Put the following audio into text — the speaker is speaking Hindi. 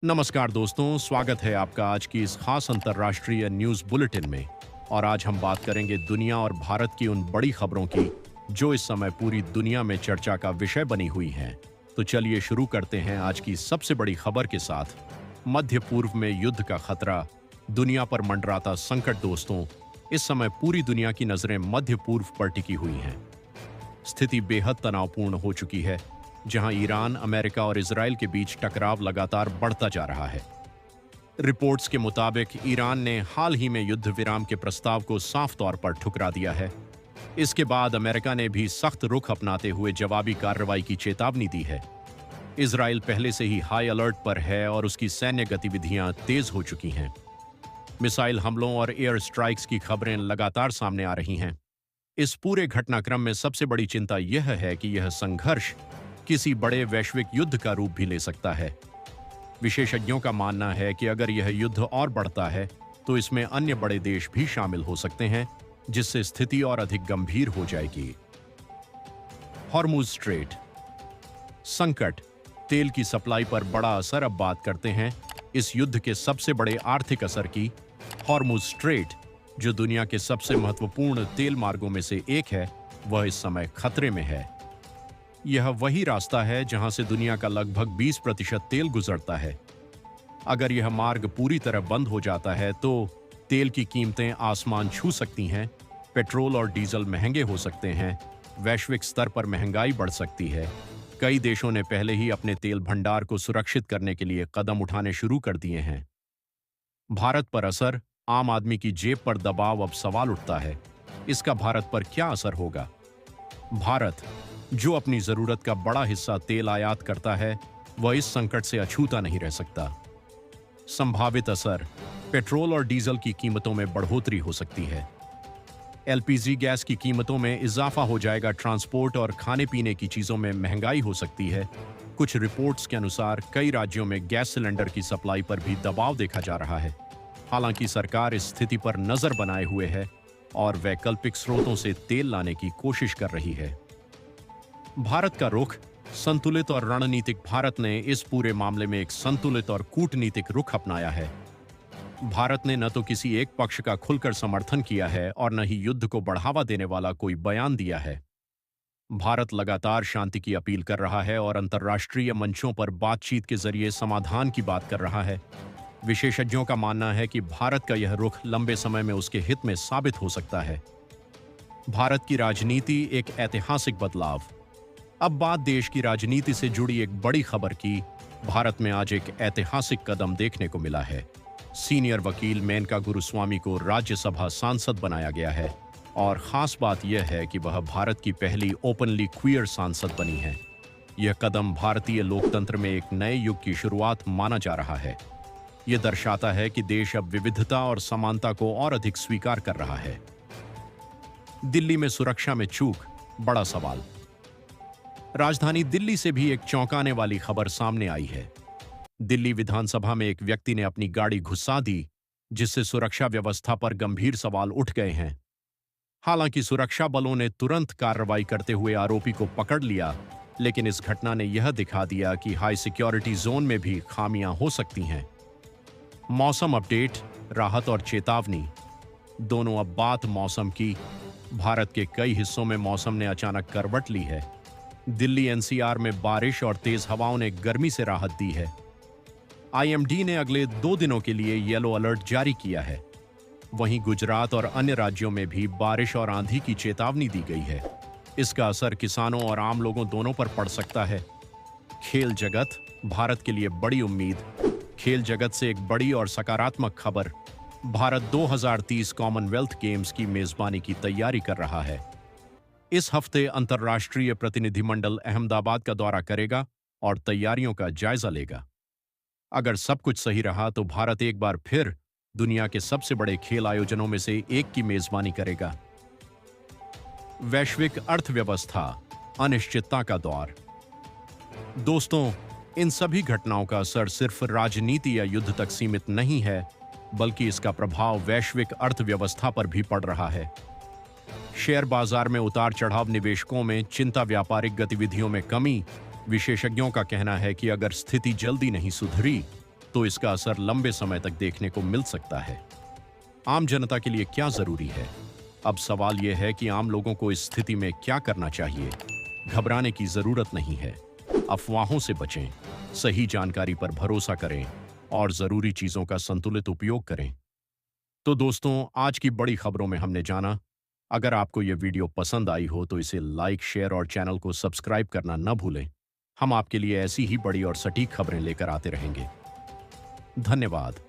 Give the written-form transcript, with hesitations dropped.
नमस्कार दोस्तों, स्वागत है आपका आज की इस खास अंतर्राष्ट्रीय न्यूज बुलेटिन में। और आज हम बात करेंगे दुनिया और भारत की उन बड़ी खबरों की जो इस समय पूरी दुनिया में चर्चा का विषय बनी हुई हैं। तो चलिए शुरू करते हैं आज की सबसे बड़ी खबर के साथ। मध्य पूर्व में युद्ध का खतरा, दुनिया पर मंडराता संकट। दोस्तों, इस समय पूरी दुनिया की नजरें मध्य पूर्व पर टिकी हुई हैं। स्थिति बेहद तनावपूर्ण हो चुकी है, जहां ईरान, अमेरिका और इजराइल के बीच टकराव लगातार बढ़ता जा रहा है। रिपोर्ट्स के मुताबिक ईरान ने हाल ही में युद्ध विराम के प्रस्ताव को साफ तौर पर ठुकरा दिया है। इसके बाद अमेरिका ने भी सख्त रुख अपनाते हुए जवाबी कार्रवाई की चेतावनी दी है। इजराइल पहले से ही हाई अलर्ट पर है और उसकी सैन्य गतिविधियां तेज हो चुकी हैं। मिसाइल हमलों और एयर स्ट्राइक्स की खबरें लगातार सामने आ रही हैं। इस पूरे घटनाक्रम में सबसे बड़ी चिंता यह है कि यह संघर्ष किसी बड़े वैश्विक युद्ध का रूप भी ले सकता है। विशेषज्ञों का मानना है कि अगर यह युद्ध और बढ़ता है तो इसमें अन्य बड़े देश भी शामिल हो सकते हैं, जिससे स्थिति और अधिक गंभीर हो जाएगी। हॉर्मुज स्ट्रेट संकट, तेल की सप्लाई पर बड़ा असर। अब बात करते हैं इस युद्ध के सबसे बड़े आर्थिक असर की। हॉर्मुज स्ट्रेट, जो दुनिया के सबसे महत्वपूर्ण तेल मार्गों में से एक है, वह इस समय खतरे में है। यह वही रास्ता है जहां से दुनिया का लगभग 20% तेल गुजरता है। अगर यह मार्ग पूरी तरह बंद हो जाता है तो तेल की कीमतें आसमान छू सकती हैं, पेट्रोल और डीजल महंगे हो सकते हैं, वैश्विक स्तर पर महंगाई बढ़ सकती है। कई देशों ने पहले ही अपने तेल भंडार को सुरक्षित करने के लिए कदम उठाने शुरू कर दिए हैं। भारत पर असर, आम आदमी की जेब पर दबाव। अब सवाल उठता है, इसका भारत पर क्या असर होगा? भारत, जो अपनी जरूरत का बड़ा हिस्सा तेल आयात करता है, वह इस संकट से अछूता नहीं रह सकता। संभावित असर, पेट्रोल और डीजल की कीमतों में बढ़ोतरी हो सकती है। एलपीजी गैस की कीमतों में इजाफा हो जाएगा। ट्रांसपोर्ट और खाने पीने की चीजों में महंगाई हो सकती है। कुछ रिपोर्ट्स के अनुसार कई राज्यों में गैस सिलेंडर की सप्लाई पर भी दबाव देखा जा रहा है। हालांकि सरकार इस स्थिति पर नजर बनाए हुए है और वैकल्पिक स्रोतों से तेल लाने की कोशिश कर रही है। भारत का रुख संतुलित और रणनीतिक। भारत ने इस पूरे मामले में एक संतुलित और कूटनीतिक रुख अपनाया है। भारत ने न तो किसी एक पक्ष का खुलकर समर्थन किया है और न ही युद्ध को बढ़ावा देने वाला कोई बयान दिया है। भारत लगातार शांति की अपील कर रहा है और अंतर्राष्ट्रीय मंचों पर बातचीत के जरिए समाधान की बात कर रहा है। विशेषज्ञों का मानना है कि भारत का यह रुख लंबे समय में उसके हित में साबित हो सकता है। भारत की राजनीति, एक ऐतिहासिक बदलाव। अब बात देश की राजनीति से जुड़ी एक बड़ी खबर की। भारत में आज एक ऐतिहासिक कदम देखने को मिला है। सीनियर वकील मेनका गुरुस्वामी को राज्यसभा सांसद बनाया गया है और खास बात यह है कि वह भारत की पहली ओपनली क्वियर सांसद बनी है। यह कदम भारतीय लोकतंत्र में एक नए युग की शुरुआत माना जा रहा है। यह दर्शाता है कि देश अब विविधता और समानता को और अधिक स्वीकार कर रहा है। दिल्ली में सुरक्षा में चूक, बड़ा सवाल। राजधानी दिल्ली से भी एक चौंकाने वाली खबर सामने आई है। दिल्ली विधानसभा में एक व्यक्ति ने अपनी गाड़ी घुसा दी, जिससे सुरक्षा व्यवस्था पर गंभीर सवाल उठ गए हैं। हालांकि सुरक्षा बलों ने तुरंत कार्रवाई करते हुए आरोपी को पकड़ लिया, लेकिन इस घटना ने यह दिखा दिया कि हाई सिक्योरिटी जोन में भी खामियां हो सकती हैं। मौसम अपडेट, राहत और चेतावनी दोनों। अब बात मौसम की। भारत के कई हिस्सों में मौसम ने अचानक करवट ली है। दिल्ली एनसीआर में बारिश और तेज हवाओं ने गर्मी से राहत दी है। आईएमडी ने अगले 2 दिनों के लिए येलो अलर्ट जारी किया है। वहीं गुजरात और अन्य राज्यों में भी बारिश और आंधी की चेतावनी दी गई है। इसका असर किसानों और आम लोगों दोनों पर पड़ सकता है। खेल जगत, भारत के लिए बड़ी उम्मीद। खेल जगत से एक बड़ी और सकारात्मक खबर। भारत 2030 कॉमनवेल्थ गेम्स की मेजबानी की तैयारी कर रहा है। इस हफ्ते अंतर्राष्ट्रीय प्रतिनिधिमंडल अहमदाबाद का दौरा करेगा और तैयारियों का जायजा लेगा। अगर सब कुछ सही रहा तो भारत एक बार फिर दुनिया के सबसे बड़े खेल आयोजनों में से एक की मेजबानी करेगा। वैश्विक अर्थव्यवस्था, अनिश्चितता का दौर। दोस्तों, इन सभी घटनाओं का असर सिर्फ राजनीति या युद्ध तक सीमित नहीं है, बल्कि इसका प्रभाव वैश्विक अर्थव्यवस्था पर भी पड़ रहा है। शेयर बाजार में उतार चढ़ाव, निवेशकों में चिंता, व्यापारिक गतिविधियों में कमी। विशेषज्ञों का कहना है कि अगर स्थिति जल्दी नहीं सुधरी तो इसका असर लंबे समय तक देखने को मिल सकता है। आम जनता के लिए क्या जरूरी है? अब सवाल यह है कि आम लोगों को इस स्थिति में क्या करना चाहिए। घबराने की जरूरत नहीं है। अफवाहों से बचें, सही जानकारी पर भरोसा करें और जरूरी चीजों का संतुलित उपयोग करें। तो दोस्तों, आज की बड़ी खबरों में हमने जाना। अगर आपको यह वीडियो पसंद आई हो तो इसे लाइक, शेयर और चैनल को सब्सक्राइब करना न भूलें। हम आपके लिए ऐसी ही बड़ी और सटीक खबरें लेकर आते रहेंगे। धन्यवाद।